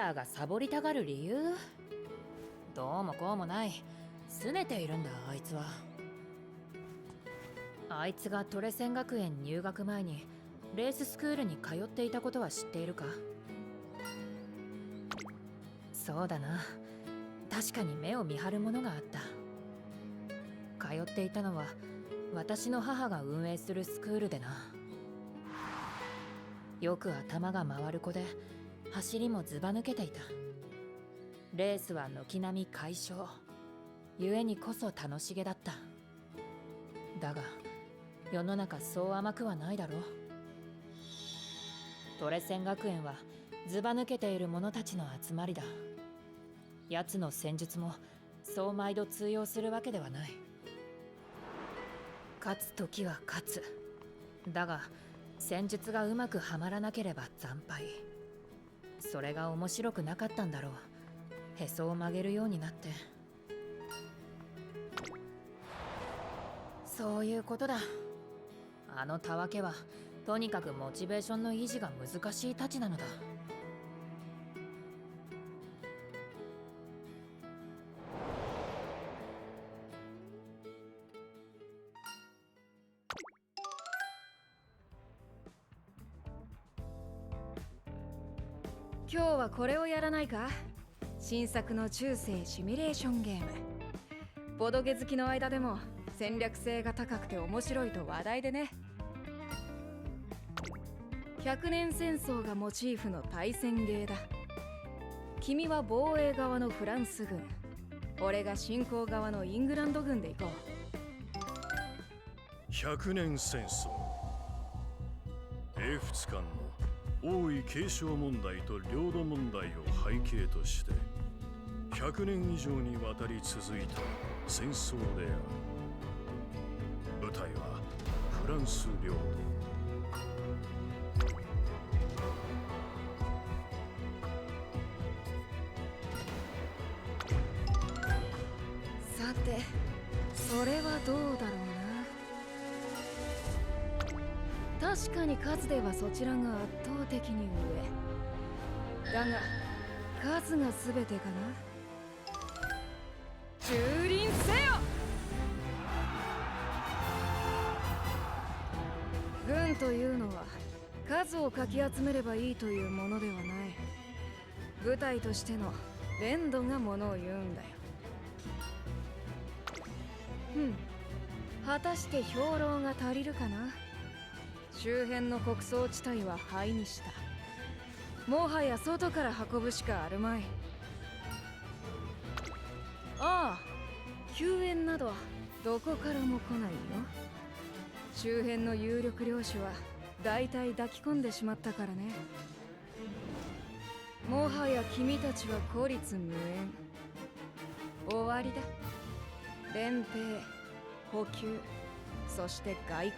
ターがサボりたがる理由？どうもこうもない。拗ねているんだ、あいつは。あいつがトレセン学園入学前にレーススクールに通っていたことは知っているか？そうだな。確かに目を見張るものがあった。通っていたのは私の母が運営するスクールでな。よく頭が回る子で走りもずば抜けていた。レースは軒並み快勝、故にこそ楽しげだった。だが世の中そう甘くはないだろう。トレセン学園はずば抜けている者たちの集まりだ。奴の戦術もそう毎度通用するわけではない。勝つ時は勝つ。だが戦術がうまくはまらなければ惨敗。それが面白くなかったんだろう。へそを曲げるようになって。そういうことだ。あのたわけはとにかくモチベーションの維持が難しいたちなのだ。今日はこれをやらないか？新作の中世シミュレーションゲーム。ボドゲ好きの間でも戦略性が高くて面白いと話題でね。100年戦争がモチーフの対戦ゲーだ。君は防衛側のフランス軍、俺が侵攻側のイングランド軍で行こう。100年戦争、英仏間の王位継承問題と領土問題を背景として100年以上にわたり続いた戦争である。舞台はフランス領土。さて、それはどうだろうな。確かに数ではそちらが圧倒的に上。だが数が全てかな。蹂躙せよ！軍というのは数をかき集めればいいというものではない。部隊としての練度がものを言うんだよ。果たして兵糧が足りるかな。周辺の穀倉地帯は灰にした。もはや外から運ぶしかあるまい。ああ、救援などどこからも来ないよ。周辺の有力領主は大体抱き込んでしまったからね。もはや君たちは孤立無援。終わりだ。連兵、補給、そして外交。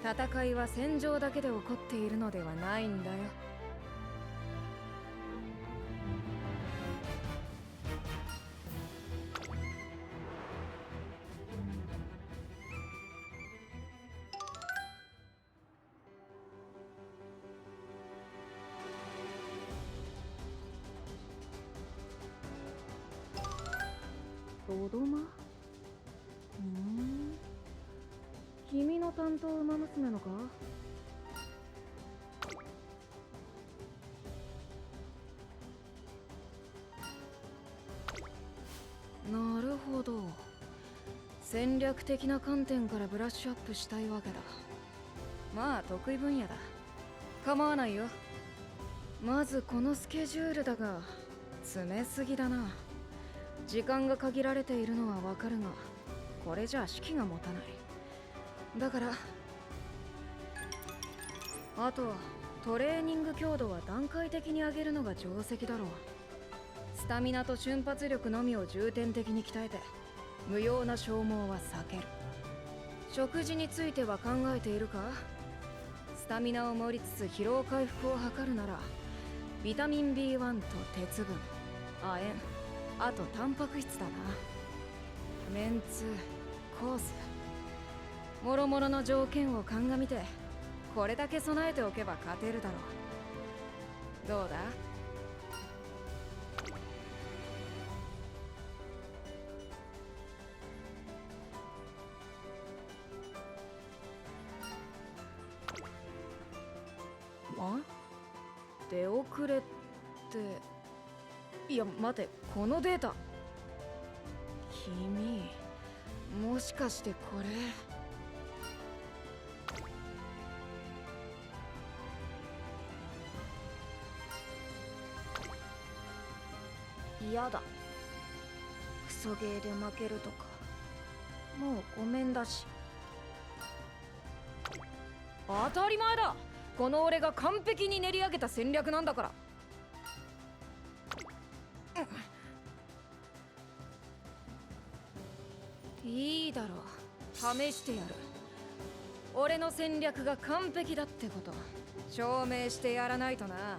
戦いは戦場だけで起こっているのではないんだよ。ドドマ？君の担当馬娘のか？なるほど。戦略的な観点からブラッシュアップしたいわけだ。まあ得意分野だ。構わないよ。まずこのスケジュールだが詰めすぎだな。時間が限られているのはわかるが、これじゃ士気が持たない。だからあとはトレーニング強度は段階的に上げるのが定石だろう。スタミナと瞬発力のみを重点的に鍛えて無用な消耗は避ける。食事については考えているか？スタミナを盛りつつ疲労回復を図るならビタミン B1 と鉄分、亜鉛、あとタンパク質だな。メンツ、コース、もろもろの条件を鑑みてこれだけ備えておけば勝てるだろう。どうだ？遅れって。いや待て、このデータ君もしかしてこれ。嫌だ、クソゲーで負けるとかもうごめんだし。当たり前だ、この俺が完璧に練り上げた戦略なんだから。いいだろう、試してやる。俺の戦略が完璧だってこと証明してやらないとな。